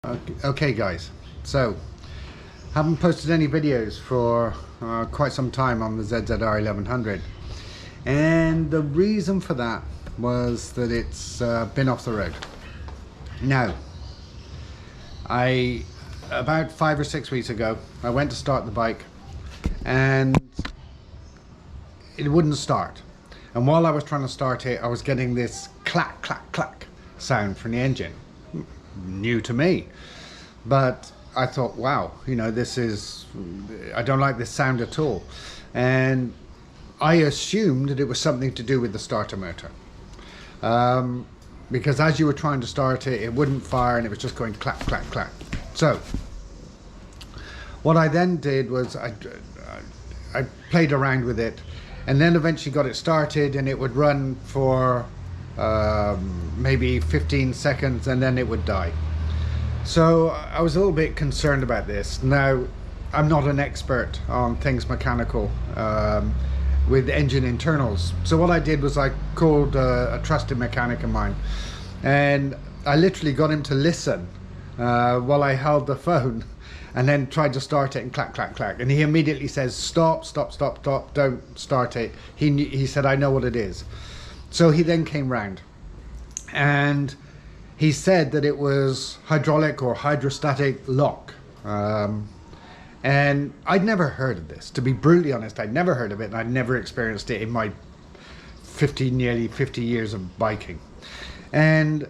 Okay guys, so haven't posted any videos for quite some time on the ZZR 1100, and the reason for that was that it's been off the road. Now, about 5 or 6 weeks ago I went to start the bike and it wouldn't start, and while I was trying to start it I was getting this clack clack clack sound from the engine. New to me, but I thought, wow, you know, I don't like this sound at all, and I assumed that it was something to do with the starter motor, because as you were trying to start it, it wouldn't fire and it was just going clack clack clack. So what I then did was I played around with it, and then eventually got it started, and it would run for maybe 15 seconds and then it would die. So I was a little bit concerned about this. Now, I'm not an expert on things mechanical with engine internals, so what I did was I called a trusted mechanic of mine, and I literally got him to listen while I held the phone and then tried to start it, and clack clack clack, and he immediately says, stop, stop, stop, stop, don't start it. He said, I know what it is. So he then came round and he said that it was hydraulic or hydrostatic lock, and I'd never heard of this, to be brutally honest. I'd never heard of it, and I'd never experienced it in my nearly 50 years of biking. And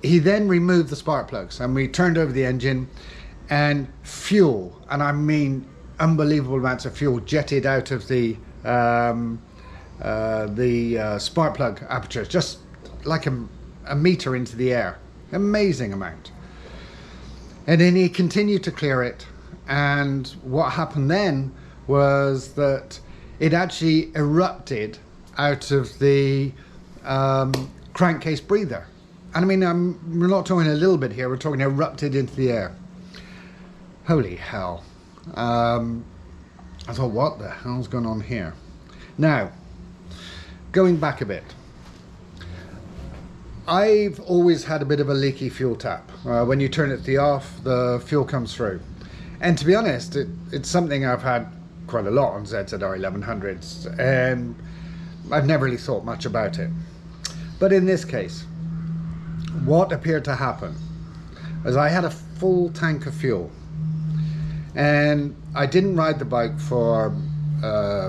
he then removed the spark plugs and we turned over the engine, and fuel, and I mean unbelievable amounts of fuel, jetted out of the spark plug aperture, just like a meter into the air. Amazing amount. And then he continued to clear it, and what happened then was that it actually erupted out of the crankcase breather. And I mean, we're not talking a little bit here, we're talking erupted into the air. Holy hell. I thought, what the hell's going on here? Now, going back a bit, I've always had a bit of a leaky fuel tap. When you turn it to the off, the fuel comes through. And to be honest, it's something I've had quite a lot on ZZR 1100s, and I've never really thought much about it. But in this case, what appeared to happen was I had a full tank of fuel, and I didn't ride the bike for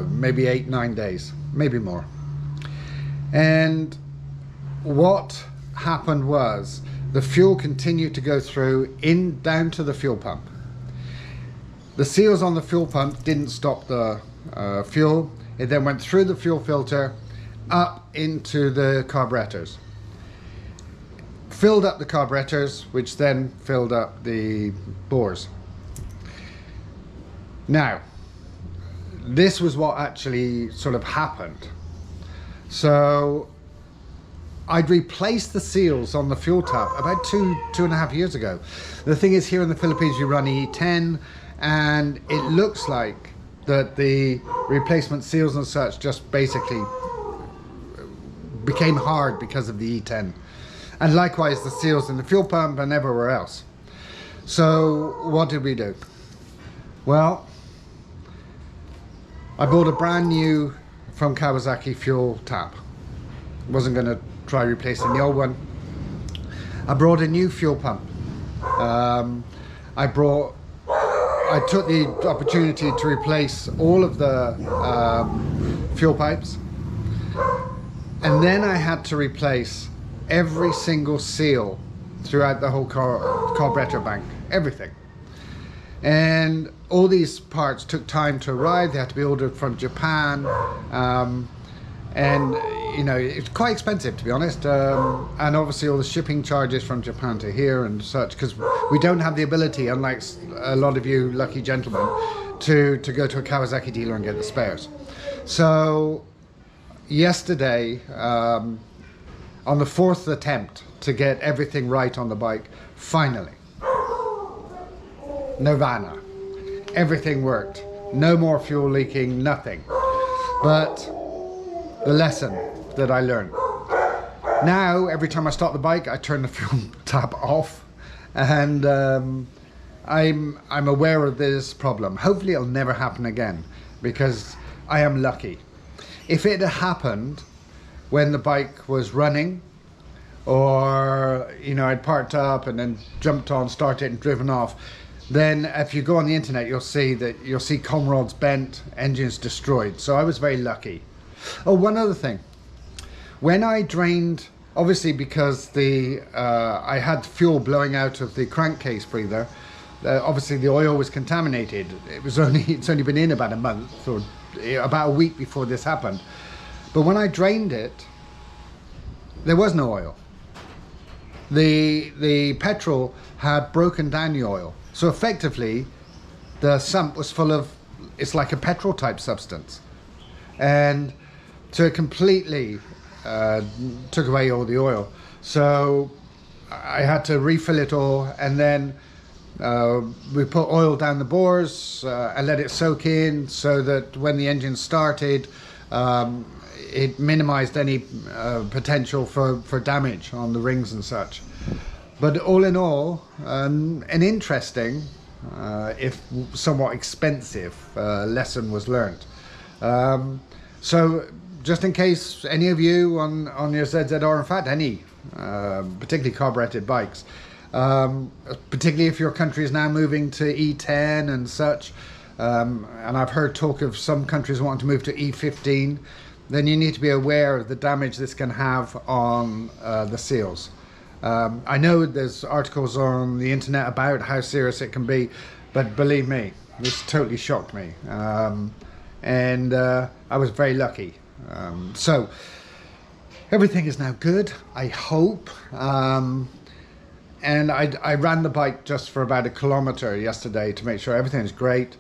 maybe 8-9 days, maybe more. And what happened was the fuel continued to go through down to the fuel pump. The seals on the fuel pump didn't stop the fuel. It then went through the fuel filter up into the carburetors, filled up the carburetors, which then filled up the bores. Now, this was what actually sort of happened. So I'd replaced the seals on the fuel tap about two and a half years ago. The thing is, here in the Philippines we run E10, and it looks like that the replacement seals and such just basically became hard because of the E10, and likewise the seals in the fuel pump and everywhere else. So what did we do? Well, I bought a brand new from Kawasaki fuel tap. Wasn't going to try replacing the old one. I brought a new fuel pump. I took the opportunity to replace all of the fuel pipes, and then I had to replace every single seal throughout the whole carburetor bank, everything. And all these parts took time to arrive. They had to be ordered from Japan, and you know, it's quite expensive, to be honest, and obviously all the shipping charges from Japan to here and such, because we don't have the ability, unlike a lot of you lucky gentlemen, to go to a Kawasaki dealer and get the spares. So yesterday, on the 4th attempt to get everything right on the bike, finally, Nirvana, everything worked, no more fuel leaking, nothing. But the lesson that I learned: now every time I start the bike I turn the fuel tap off, And I'm aware of this problem. Hopefully it'll never happen again, because I am lucky. If it had happened when the bike was running, or you know, I'd parked up and then jumped on, started and driven off, then if you go on the internet you'll see comb rods bent, engines destroyed. So I was very lucky. Oh, one other thing. When I drained, obviously because I had fuel blowing out of the crankcase breather, obviously the oil was contaminated. It's only been in about a month, or about a week before this happened. But when I drained it, there was no oil. The petrol had broken down the oil. So effectively, the sump was full of, it's like a petrol type substance. And so it completely took away all the oil. So I had to refill it all, and then we put oil down the bores and let it soak in, so that when the engine started, it minimized any potential for damage on the rings and such. But all in all, an interesting, if somewhat expensive, lesson was learned. So just in case any of you on your ZZR, in fact any particularly carbureted bikes, particularly if your country is now moving to E10 and such, and I've heard talk of some countries wanting to move to E15, then you need to be aware of the damage this can have on the seals. I know there's articles on the internet about how serious it can be, but believe me, this totally shocked me. And I was very lucky. So everything is now good, I hope. And I ran the bike just for about 1 kilometer yesterday to make sure everything is great.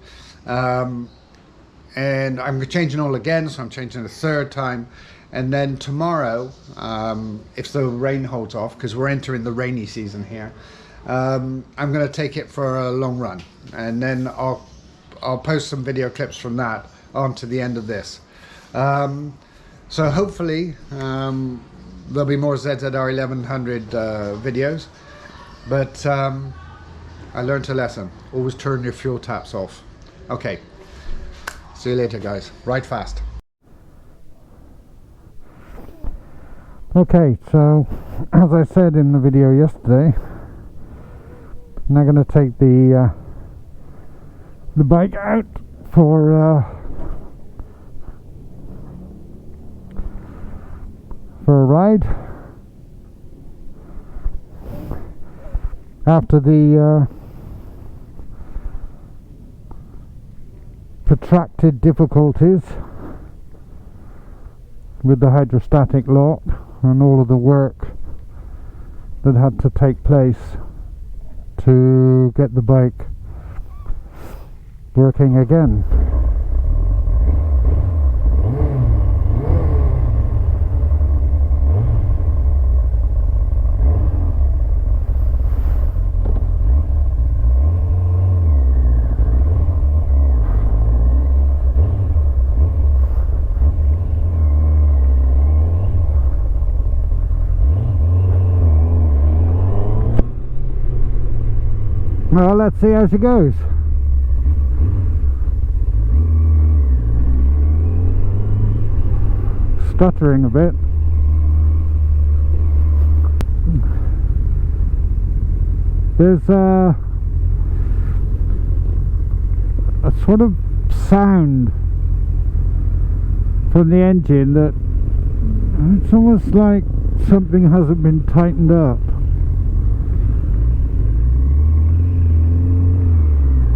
And I'm changing all again, so I'm changing a 3rd time. And then tomorrow, if the rain holds off, because we're entering the rainy season here, I'm going to take it for a long run, and then I'll post some video clips from that onto the end of this. So hopefully there'll be more ZZR 1100 videos, but I learned a lesson. Always turn your fuel taps off. Okay, see you later guys. Ride fast. Okay, so as I said in the video yesterday, I'm now going to take the bike out for a ride after the protracted difficulties with the hydrostatic lock and all of the work that had to take place to get the bike working again. Well, let's see how she goes. Stuttering a bit. There's a sort of sound from the engine that it's almost like something hasn't been tightened up.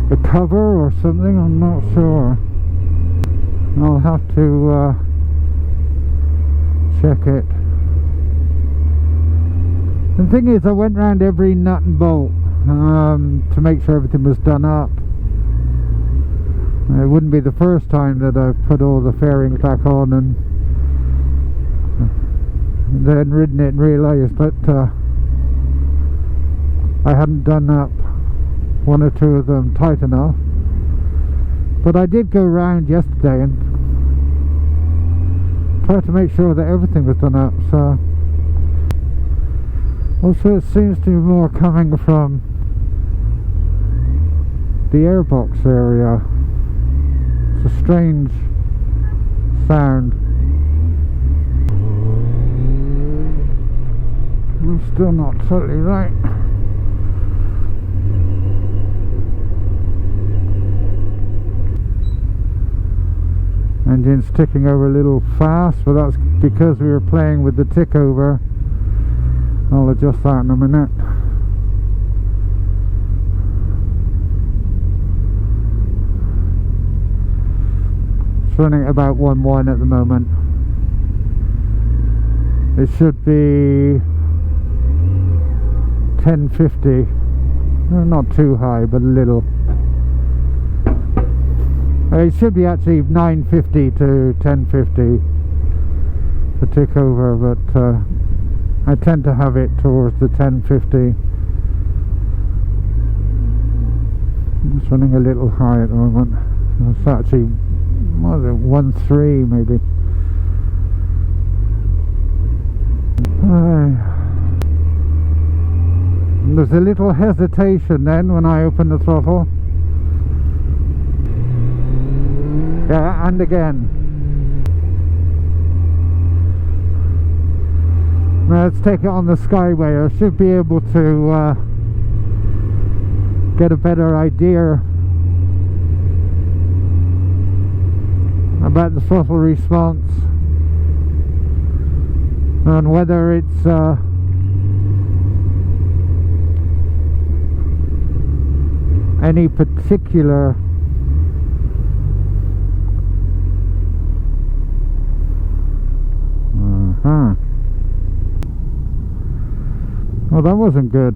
The cover or something, I'm not sure. I'll have to check it. The thing is, I went round every nut and bolt to make sure everything was done up. It wouldn't be the first time that I've put all the fairings back on and then ridden it and realised that I hadn't done up one or two of them tight enough. But I did go round yesterday and try to make sure that everything was done up. So Also, it seems to be more coming from the airbox area. It's a strange sound. I'm still not totally right. Engine's ticking over a little fast, but that's because we were playing with the tick over. I'll adjust that in a minute. It's running at about 1.1 at the moment. It should be 1050. Not too high, but a little. It should be actually 950 to 1050 for tick over, but I tend to have it towards the 1050. It's running a little high at the moment. It's actually, what is it, 1.3 maybe. There's a little hesitation then when I open the throttle. Yeah, and again. Now let's take it on the Skyway. I should be able to get a better idea about the throttle response and whether it's any particular well, that wasn't good.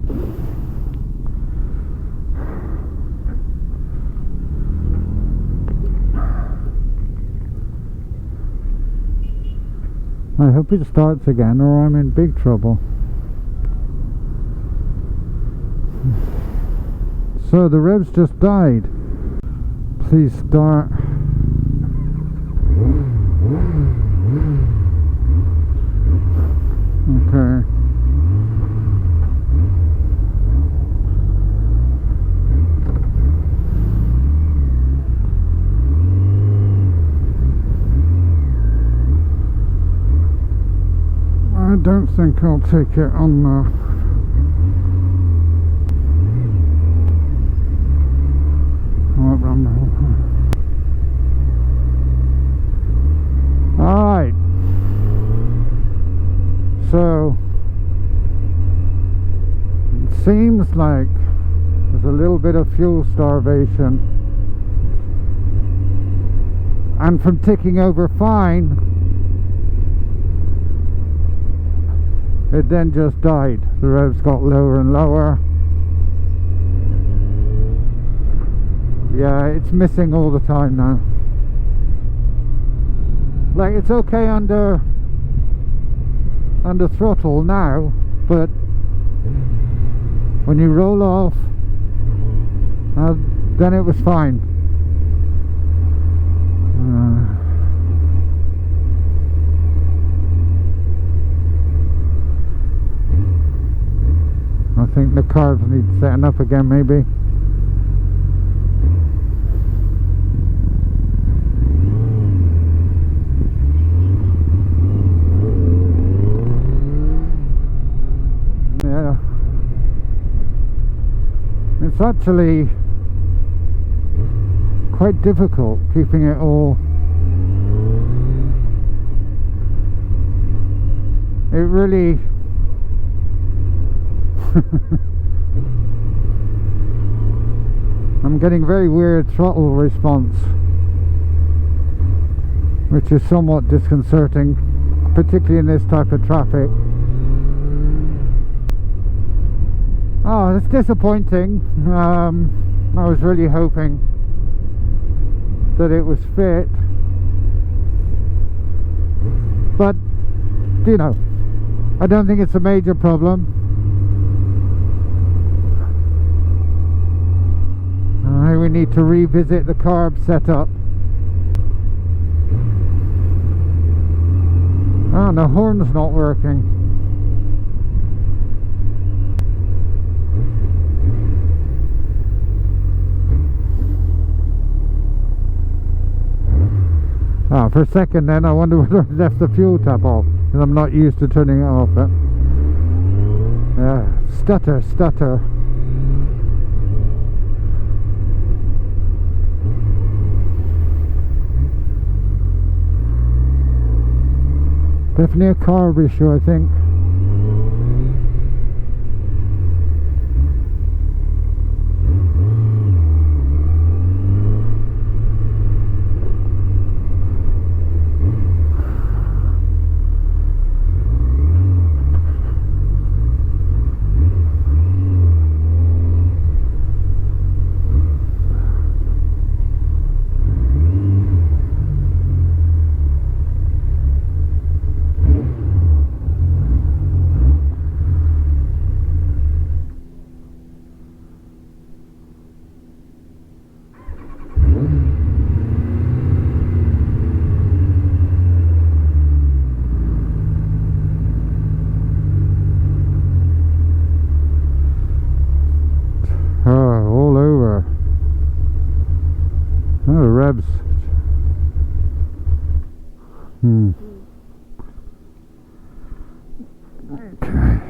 I hope it starts again or I'm in big trouble. So the revs just died. Please start. Okay. I don't think I'll take it on alright, so it seems like there's a little bit of fuel starvation, and from ticking over fine it then just died. The revs got lower and lower. Yeah, it's missing all the time now. Like, it's okay under throttle now, but when you roll off, then it was fine. I think the carbs need setting up again, maybe. Yeah, it's actually quite difficult keeping it all. It really I'm getting very weird throttle response, which is somewhat disconcerting, particularly in this type of traffic. Oh, it's disappointing. I was really hoping that it was fit, but you know, I don't think it's a major problem. We need to revisit the carb setup. Oh, the horn's not working. For a second then I wonder whether I left the fuel tap off, because I'm not used to turning it off. Stutter, stutter. Definitely a carb issue, I think. All over. Oh, the revs. Okay.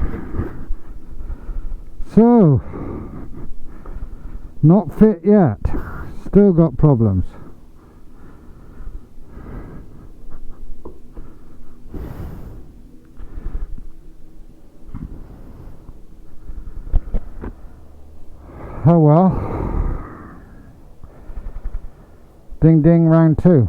So, not fit yet. Still got problems. Oh well. Ding ding, round 2.